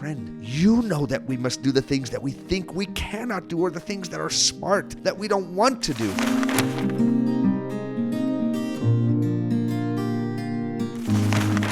friend, you know that we must do the things that we think we cannot do, or the things that are smart that we don't want to do.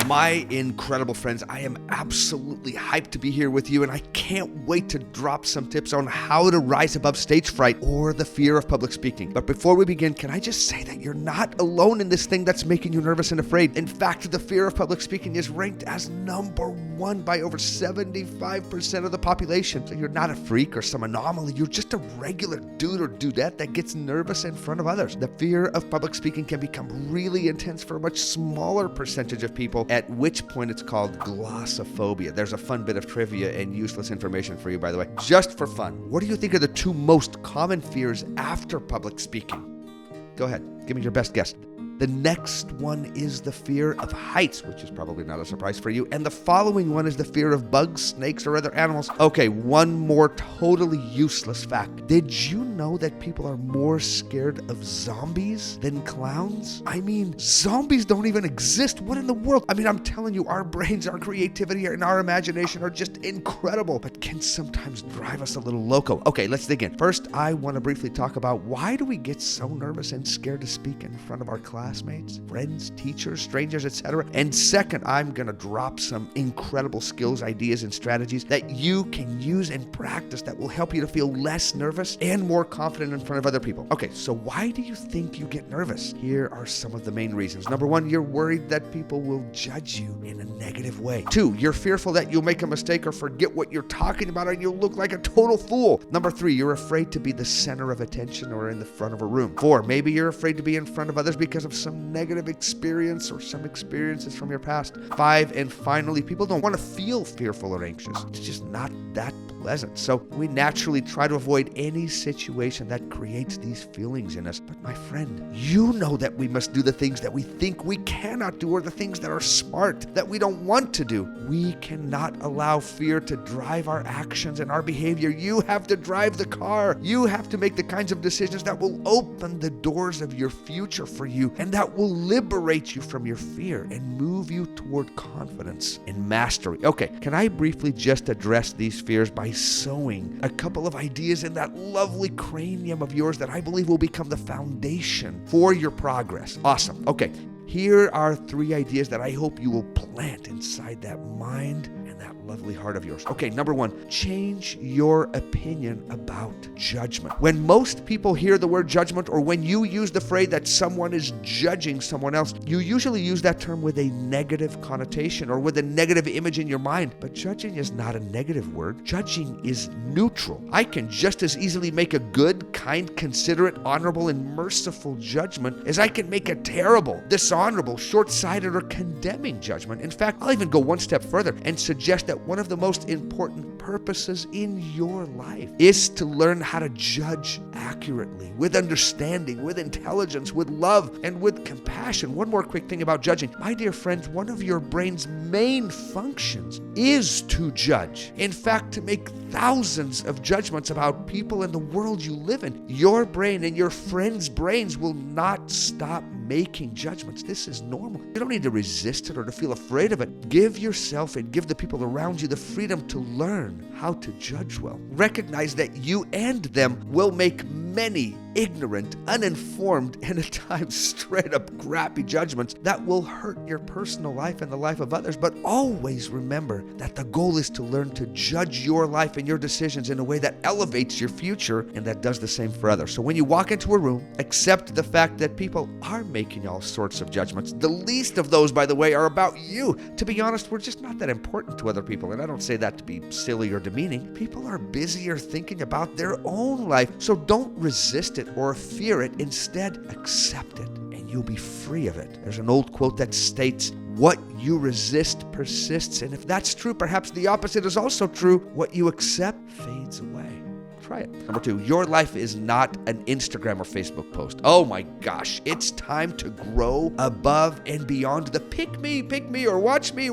My incredible friends, I am absolutely hyped to be here with you, and I can't wait to drop some tips on how to rise above stage fright or the fear of public speaking. But before we begin, can I just say that you're not alone in this thing that's making you nervous and afraid. In fact, the fear of public speaking is ranked as number one by over 75% of the population. So you're not a freak or some anomaly. You're just a regular dude or dudette that gets nervous in front of others. The fear of public speaking can become really intense for a much smaller percentage of people, at which point it's called glossophobia. There's a fun bit of trivia and useless information for you, by the way, just for fun. What do you think are the two most common fears after public speaking? Go ahead, give me your best guess. The next one is the fear of heights, which is probably not a surprise for you. And the following one is the fear of bugs, snakes, or other animals. Okay, one more totally useless fact. Did you know that people are more scared of zombies than clowns? I mean, zombies don't even exist. What in the world? I mean, I'm telling you, our brains, our creativity, and our imagination are just incredible, but can sometimes drive us a little loco. Okay, let's dig in. First, I want to briefly talk about why do we get so nervous and scared to speak in front of our classmates, friends, teachers, strangers, etc. And second, I'm going to drop some incredible skills, ideas, and strategies that you can use and practice that will help you to feel less nervous and more confident in front of other people. Okay, so why do you think you get nervous? Here are some of the main reasons. Number one, you're worried that people will judge you in a negative way. Two, you're fearful that you'll make a mistake or forget what you're talking about and you'll look like a total fool. Number three, you're afraid to be the center of attention or in the front of a room. Four, maybe you're afraid to be in front of others because of some negative experience or some experiences from your past. Five, and finally, people don't want to feel fearful or anxious. It's just not that pleasant. So we naturally try to avoid any situation that creates these feelings in us. But my friend, you know that we must do the things that we think we cannot do, or the things that are smart that we don't want to do. We cannot allow fear to drive our actions and our behavior. You have to drive the car. You have to make the kinds of decisions that will open the doors of your future for you, and that will liberate you from your fear and move you toward confidence and mastery. Okay, can I briefly just address these fears by sowing a couple of ideas in that lovely cranium of yours that I believe will become the foundation for your progress? Awesome. Okay, here are 3 ideas that I hope you will plant inside that mind and that lovely heart of yours. Okay, number 1, change your opinion about judgment. When most people hear the word judgment, or when you use the phrase that someone is judging someone else, you usually use that term with a negative connotation or with a negative image in your mind. But judging is not a negative word. Judging is neutral. I can just as easily make a good, kind, considerate, honorable, and merciful judgment as I can make a terrible, dishonorable, short-sighted, or condemning judgment. In fact, I'll even go one step further and suggest that one of the most important purposes in your life is to learn how to judge accurately, with understanding, with intelligence, with love, and with compassion. One more quick thing about judging. My dear friends, one of your brain's main functions is to judge. In fact, to make thousands of judgments about people in the world you live in. Your brain and your friends' brains will not stop making judgments. This is normal. You don't need to resist it or to feel afraid of it. Give yourself and give the people around you the freedom to learn how to judge well. Recognize that you and them will make many ignorant, uninformed, and at times straight up crappy judgments that will hurt your personal life and the life of others. But always remember that the goal is to learn to judge your life and your decisions in a way that elevates your future and that does the same for others. So when you walk into a room, accept the fact that people are making all sorts of judgments. The least of those, by the way, are about you. To be honest, we're just not that important to other people. And I don't say that to be silly or demeaning. People are busier thinking about their own life. So don't resist it or fear it. Instead, accept it and you'll be free of it. There's an old quote that states, "What you resist persists." And if that's true, perhaps the opposite is also true. What you accept fades away. try it. Number 2, your life is not an Instagram or Facebook post. Oh my gosh, it's time to grow above and beyond the pick me, or watch me,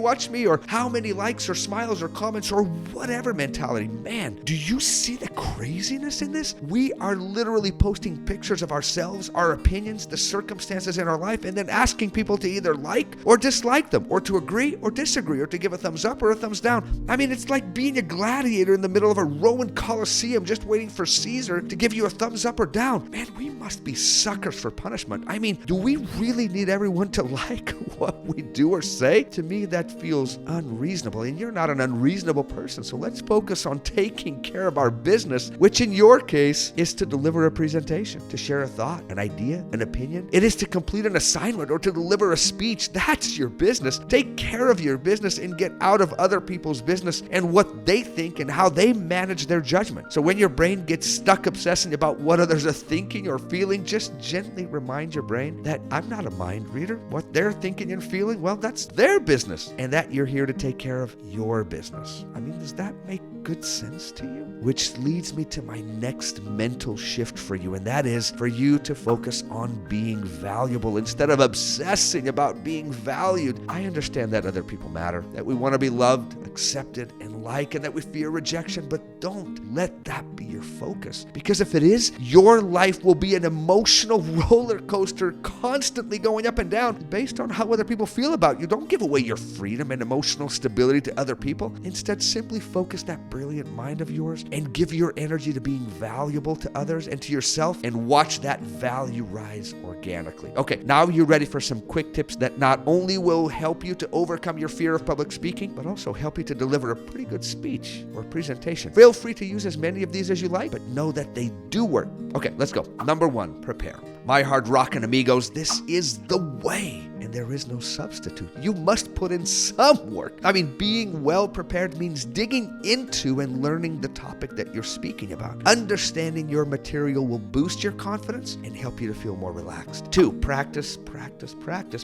or how many likes or smiles or comments or whatever mentality. Man, do you see the craziness in this? We are literally posting pictures of ourselves, our opinions, the circumstances in our life, and then asking people to either like or dislike them, or to agree or disagree, or to give a thumbs up or a thumbs down. I mean, it's like being a gladiator in the middle of a Roman Colosseum just waiting for Caesar to give you a thumbs up or down. Man, we must be suckers for punishment. I mean, do we really need everyone to like what we do or say? To me, that feels unreasonable, and you're not an unreasonable person, so let's focus on taking care of our business, which in your case is to deliver a presentation, to share a thought, an idea, an opinion. It is to complete an assignment or to deliver a speech. That's your business. Take care of your business and get out of other people's business and what they think and how they manage their judgment. So when your brain gets stuck obsessing about what others are thinking or feeling, just gently remind your brain that I'm not a mind reader. What they're thinking and feeling, well, that's their business, and that you're here to take care of your business. I mean, does that make good sense to you? Which leads me to my next mental shift for you, and that is for you to focus on being valuable instead of obsessing about being valued. I understand that other people matter, that we want to be loved, accepted, and liked, and that we fear rejection, but don't let that be your focus. Because if it is, your life will be an emotional roller coaster, constantly going up and down based on how other people feel about you. Don't give away your freedom and emotional stability to other people. Instead, simply focus that brilliant mind of yours and give your energy to being valuable to others and to yourself, and watch that value rise organically. Okay, now you're ready for some quick tips that not only will help you to overcome your fear of public speaking, but also help you to deliver a pretty good speech or presentation. Feel free to use as many of these as you like, but know that they do work. Okay, let's go. Number 1, prepare. My hard rockin' amigos, this is the way, and there is no substitute. You must put in some work. I mean, being well prepared means digging into and learning the topic that you're speaking about. Understanding your material will boost your confidence and help you to feel more relaxed. 2, practice.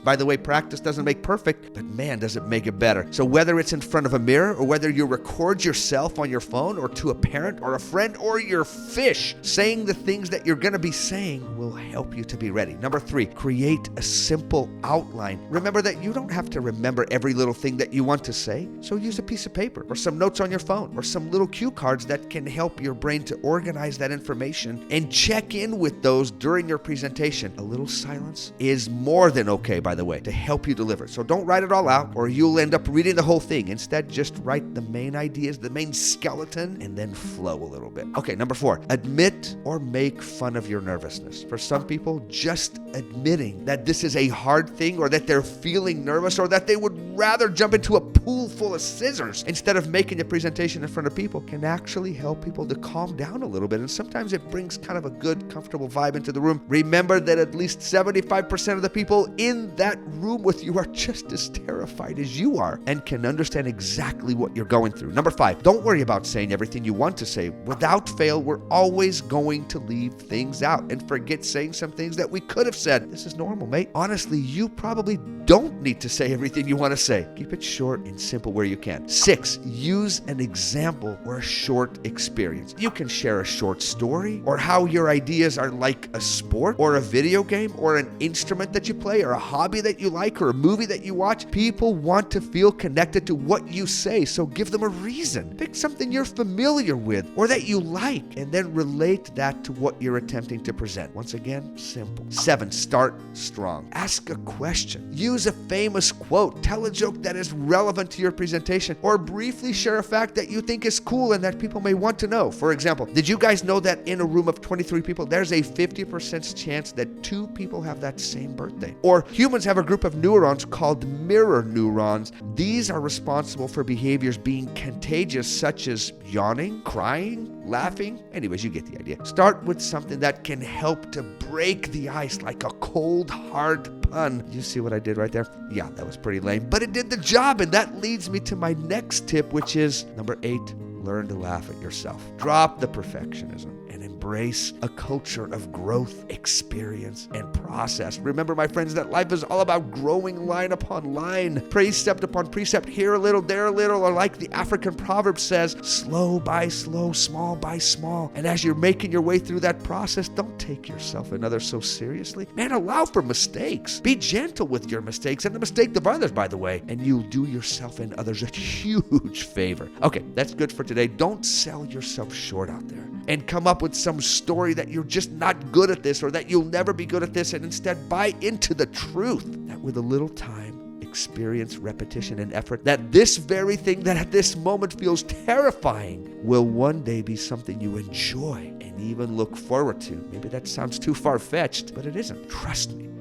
By the way, practice doesn't make perfect, but man, does it make it better. So whether it's in front of a mirror, or whether you record yourself on your phone, or to a parent or a friend or your fish, saying the things that you're going to be saying will help you to be ready. Number 3, create a simple outline. Remember that you don't have to remember every little thing that you want to say, so use a piece of paper or some notes on your phone or some little cue cards that can help your brain to organize that information, and check in with those during your presentation. A little silence is more than okay, by the way, to help you deliver. So don't write it all out or you'll end up reading the whole thing. Instead, just write the main ideas, the main skeleton, and then flow a little bit. Okay, number 4, admit or make fun of your nervousness. For some people, just admitting that this is a hard thing, or that they're feeling nervous, or that they would rather jump into a pool full of scissors instead of making a presentation in front of people, can actually help people to calm down a little bit. And sometimes it brings kind of a good, comfortable vibe into the room. Remember that at least 75% of the people in that room with you are just as terrified as you are and can understand exactly what you're going through. Number 5, don't worry about saying everything you want to say. Without fail, we're always going to leave things out and forget saying some things that we could have said. This is normal, mate. Honestly, you probably don't need to say everything you want to say. Keep it short and simple where you can. 6, use an example or a short experience. You can share a short story, or how your ideas are like a sport or a video game or an instrument that you play or a hobby that you like or a movie that you watch. People want to feel connected to what you say, so give them a reason. Pick something you're familiar with or that you like, and then relate that to what you're attempting to present. Once again, simple. 7, start strong. Ask a question. Use a famous quote. Tell a joke that is relevant to your presentation, or briefly share a fact that you think is cool and that people may want to know. For example, did you guys know that in a room of 23 people, there's a 50% chance that 2 people have that same birthday? Or humans have a group of neurons called mirror neurons. These are responsible for behaviors being contagious, such as yawning, crying, laughing. Anyways, you get the idea. Start with something that can help to break the ice, like a cold, hard pun. You see what I did right there? Yeah, that was pretty lame, but it did the job. And that leads me to my next tip, which is number 8, learn to laugh at yourself. Drop the perfectionism and embrace a culture of growth, experience, and process. Remember, my friends, that life is all about growing line upon line, precept upon precept, here a little, there a little, or like the African proverb says, slow by slow, small by small. And as you're making your way through that process, don't take yourself and others so seriously. Man, allow for mistakes. Be gentle with your mistakes and the mistake of others, by the way, and you'll do yourself and others a huge favor. Okay, that's good for today. Don't sell yourself short out there and come up with some story that you're just not good at this or that you'll never be good at this, and instead buy into the truth that with a little time, experience, repetition, and effort, that this very thing that at this moment feels terrifying will one day be something you enjoy and even look forward to. Maybe that sounds too far-fetched, but it isn't. Trust me.